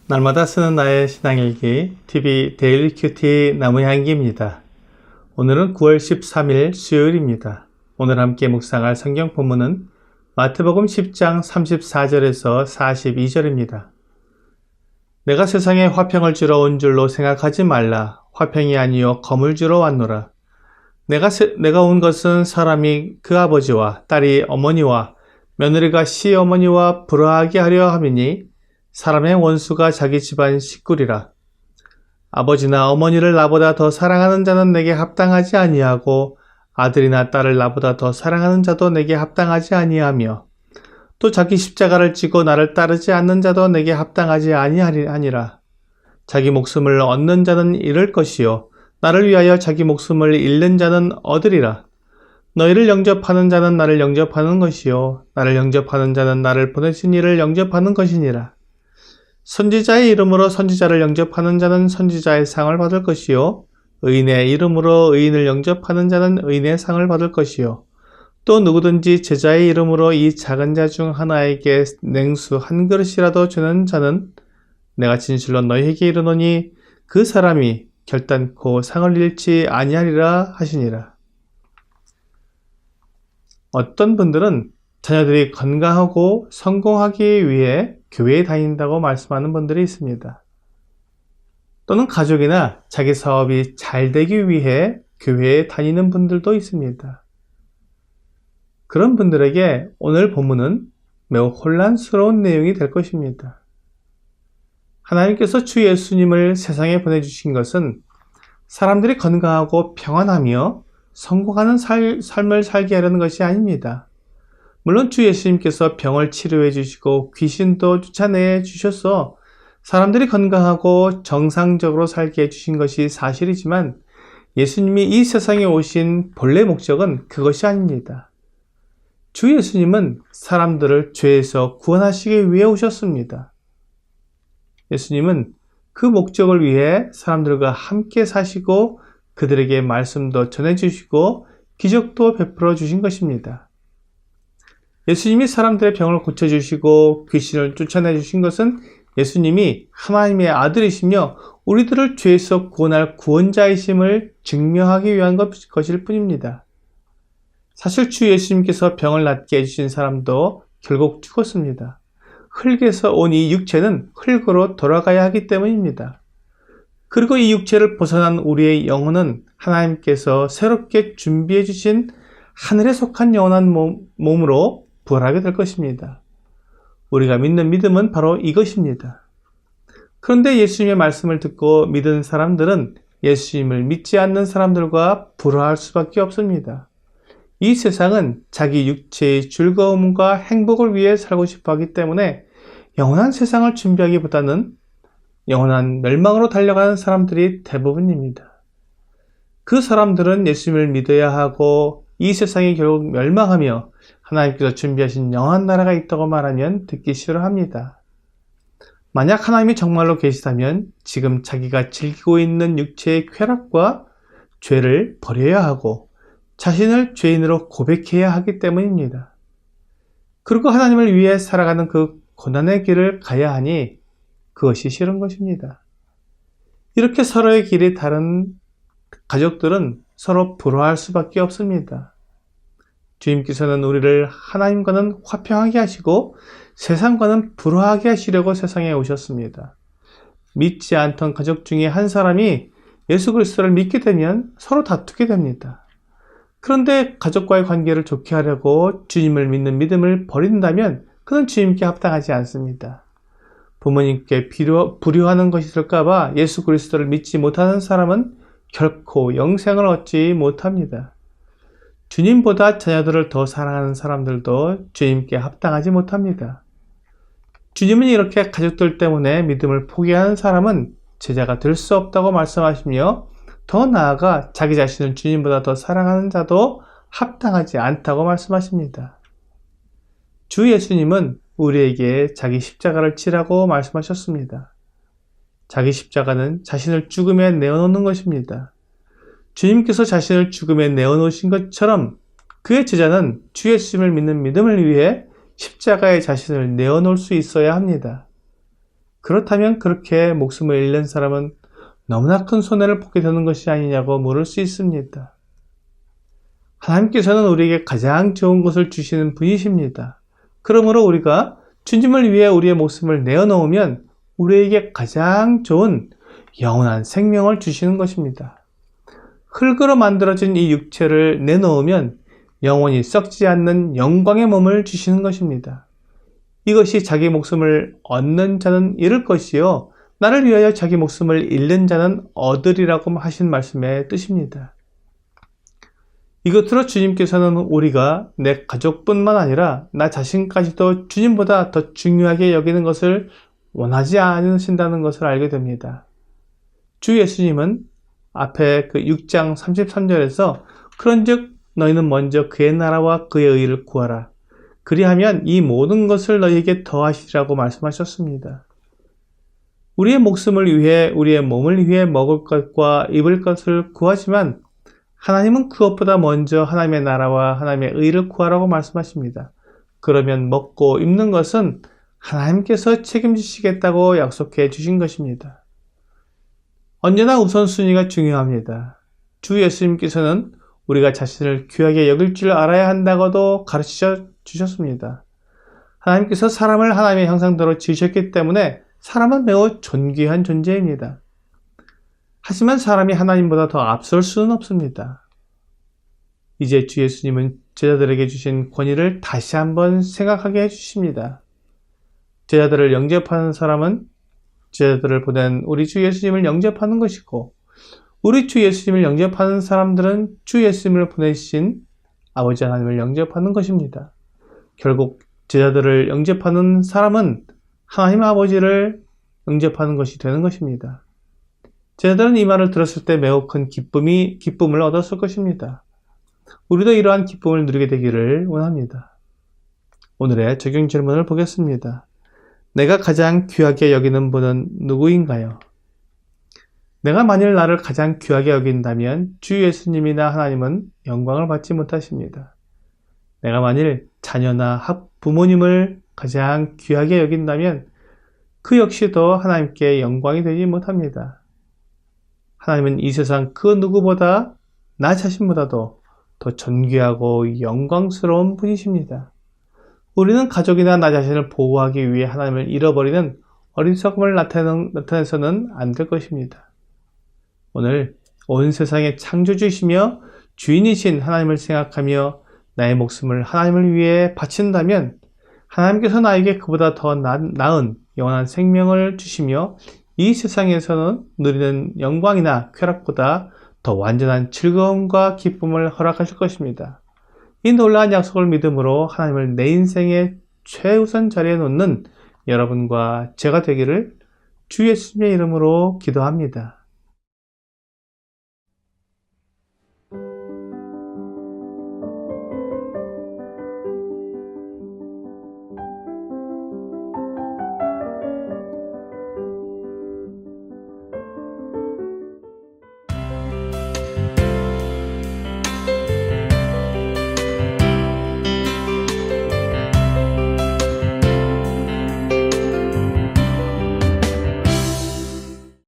날마다 쓰는 나의 신앙일기 TV 데일리 큐티 나무향기입니다. 오늘은 9월 13일 수요일입니다. 오늘 함께 묵상할 성경 본문은 마태복음 10장 34절에서 42절입니다. 내가 세상에 화평을 주러 온 줄로 생각하지 말라. 화평이 아니요 검을 주러 왔노라. 내가 온 것은 사람이 그 아버지와 딸이 어머니와 며느리가 시어머니와 불화하게 하려 함이니 사람의 원수가 자기 집안 식구리라. 아버지나 어머니를 나보다 더 사랑하는 자는 내게 합당하지 아니하고 아들이나 딸을 나보다 더 사랑하는 자도 내게 합당하지 아니하며 또 자기 십자가를 지고 나를 따르지 않는 자도 내게 합당하지 아니하니라. 자기 목숨을 얻는 자는 잃을 것이요 나를 위하여 자기 목숨을 잃는 자는 얻으리라. 너희를 영접하는 자는 나를 영접하는 것이요 나를 영접하는 자는 나를 보내신 이를 영접하는 것이니라. 선지자의 이름으로 선지자를 영접하는 자는 선지자의 상을 받을 것이요 의인의 이름으로 의인을 영접하는 자는 의인의 상을 받을 것이요 또 누구든지 제자의 이름으로 이 작은 자 중 하나에게 냉수 한 그릇이라도 주는 자는 내가 진실로 너희에게 이르노니 그 사람이 결단코 상을 잃지 아니하리라 하시니라. 어떤 분들은 자녀들이 건강하고 성공하기 위해 교회에 다닌다고 말씀하는 분들이 있습니다. 또는 가족이나 자기 사업이 잘 되기 위해 교회에 다니는 분들도 있습니다. 그런 분들에게 오늘 본문은 매우 혼란스러운 내용이 될 것입니다. 하나님께서 주 예수님을 세상에 보내주신 것은 사람들이 건강하고 평안하며 성공하는 삶을 살게 하려는 것이 아닙니다. 물론 주 예수님께서 병을 치료해 주시고 귀신도 쫓아내 주셔서 사람들이 건강하고 정상적으로 살게 해주신 것이 사실이지만 예수님이 이 세상에 오신 본래 목적은 그것이 아닙니다. 주 예수님은 사람들을 죄에서 구원하시기 위해 오셨습니다. 예수님은 그 목적을 위해 사람들과 함께 사시고 그들에게 말씀도 전해주시고 기적도 베풀어 주신 것입니다. 예수님이 사람들의 병을 고쳐주시고 귀신을 쫓아내주신 것은 예수님이 하나님의 아들이시며 우리들을 죄에서 구원할 구원자이심을 증명하기 위한 것일 뿐입니다. 사실 주 예수님께서 병을 낫게 해주신 사람도 결국 죽었습니다. 흙에서 온 이 육체는 흙으로 돌아가야 하기 때문입니다. 그리고 이 육체를 벗어난 우리의 영혼은 하나님께서 새롭게 준비해 주신 하늘에 속한 영원한 몸으로 부활하게 될 것입니다. 우리가 믿는 믿음은 바로 이것입니다. 그런데 예수님의 말씀을 듣고 믿은 사람들은 예수님을 믿지 않는 사람들과 불화할 수밖에 없습니다. 이 세상은 자기 육체의 즐거움과 행복을 위해 살고 싶어 하기 때문에 영원한 세상을 준비하기보다는 영원한 멸망으로 달려가는 사람들이 대부분입니다. 그 사람들은 예수님을 믿어야 하고 이 세상이 결국 멸망하며 하나님께서 준비하신 영원한 나라가 있다고 말하면 듣기 싫어합니다. 만약 하나님이 정말로 계시다면 지금 자기가 즐기고 있는 육체의 쾌락과 죄를 버려야 하고 자신을 죄인으로 고백해야 하기 때문입니다. 그리고 하나님을 위해 살아가는 그 고난의 길을 가야 하니 그것이 싫은 것입니다. 이렇게 서로의 길이 다른 가족들은 서로 불화할 수밖에 없습니다. 주님께서는 우리를 하나님과는 화평하게 하시고 세상과는 불화하게 하시려고 세상에 오셨습니다. 믿지 않던 가족 중에 한 사람이 예수 그리스도를 믿게 되면 서로 다투게 됩니다. 그런데 가족과의 관계를 좋게 하려고 주님을 믿는 믿음을 버린다면 그는 주님께 합당하지 않습니다. 부모님께 불효하는 것이 될까봐 예수 그리스도를 믿지 못하는 사람은 결코 영생을 얻지 못합니다. 주님보다 자녀들을 더 사랑하는 사람들도 주님께 합당하지 못합니다. 주님은 이렇게 가족들 때문에 믿음을 포기하는 사람은 제자가 될 수 없다고 말씀하시며 더 나아가 자기 자신을 주님보다 더 사랑하는 자도 합당하지 않다고 말씀하십니다. 주 예수님은 우리에게 자기 십자가를 지라고 말씀하셨습니다. 자기 십자가는 자신을 죽음에 내어놓는 것입니다. 주님께서 자신을 죽음에 내어놓으신 것처럼 그의 제자는 주 예수님을 믿는 믿음을 위해 십자가에 자신을 내어놓을 수 있어야 합니다. 그렇다면 그렇게 목숨을 잃는 사람은 너무나 큰 손해를 보게 되는 것이 아니냐고 물을 수 있습니다. 하나님께서는 우리에게 가장 좋은 것을 주시는 분이십니다. 그러므로 우리가 주님을 위해 우리의 목숨을 내어놓으면 우리에게 가장 좋은 영원한 생명을 주시는 것입니다. 흙으로 만들어진 이 육체를 내놓으면 영원히 썩지 않는 영광의 몸을 주시는 것입니다. 이것이 자기 목숨을 얻는 자는 잃을 것이요 나를 위하여 자기 목숨을 잃는 자는 얻으리라고 하신 말씀의 뜻입니다. 이것으로 주님께서는 우리가 내 가족뿐만 아니라 나 자신까지도 주님보다 더 중요하게 여기는 것을 원하지 않으신다는 것을 알게 됩니다. 주 예수님은 앞에 그 6장 33절에서 그런즉 너희는 먼저 그의 나라와 그의 의를 구하라. 그리하면 이 모든 것을 너희에게 더하시리라고 말씀하셨습니다. 우리의 목숨을 위해 우리의 몸을 위해 먹을 것과 입을 것을 구하지만 하나님은 그것보다 먼저 하나님의 나라와 하나님의 의를 구하라고 말씀하십니다. 그러면 먹고 입는 것은 하나님께서 책임지시겠다고 약속해 주신 것입니다. 언제나 우선순위가 중요합니다. 주 예수님께서는 우리가 자신을 귀하게 여길 줄 알아야 한다고도 가르쳐 주셨습니다. 하나님께서 사람을 하나님의 형상대로 지으셨기 때문에 사람은 매우 존귀한 존재입니다. 하지만 사람이 하나님보다 더 앞설 수는 없습니다. 이제 주 예수님은 제자들에게 주신 권위를 다시 한번 생각하게 해주십니다. 제자들을 영접하는 사람은 제자들을 보낸 우리 주 예수님을 영접하는 것이고 우리 주 예수님을 영접하는 사람들은 주 예수님을 보내신 아버지 하나님을 영접하는 것입니다. 결국 제자들을 영접하는 사람은 하나님 아버지를 영접하는 것이 되는 것입니다. 제자들은 이 말을 들었을 때 매우 큰 기쁨을 얻었을 것입니다. 우리도 이러한 기쁨을 누리게 되기를 원합니다. 오늘의 적용 질문을 보겠습니다. 내가 가장 귀하게 여기는 분은 누구인가요? 내가 만일 나를 가장 귀하게 여긴다면 주 예수님이나 하나님은 영광을 받지 못하십니다. 내가 만일 자녀나 부모님을 가장 귀하게 여긴다면 그 역시도 하나님께 영광이 되지 못합니다. 하나님은 이 세상 그 누구보다 나 자신보다도 더 존귀하고 영광스러운 분이십니다. 우리는 가족이나 나 자신을 보호하기 위해 하나님을 잃어버리는 어리석음을 나타내서는 안 될 것입니다. 오늘 온 세상의 창조주이시며 주인이신 하나님을 생각하며 나의 목숨을 하나님을 위해 바친다면 하나님께서 나에게 그보다 더 나은 영원한 생명을 주시며 이 세상에서는 누리는 영광이나 쾌락보다 더 완전한 즐거움과 기쁨을 허락하실 것입니다. 이 놀라운 약속을 믿음으로 하나님을 내 인생의 최우선 자리에 놓는 여러분과 제가 되기를 주 예수님의 이름으로 기도합니다.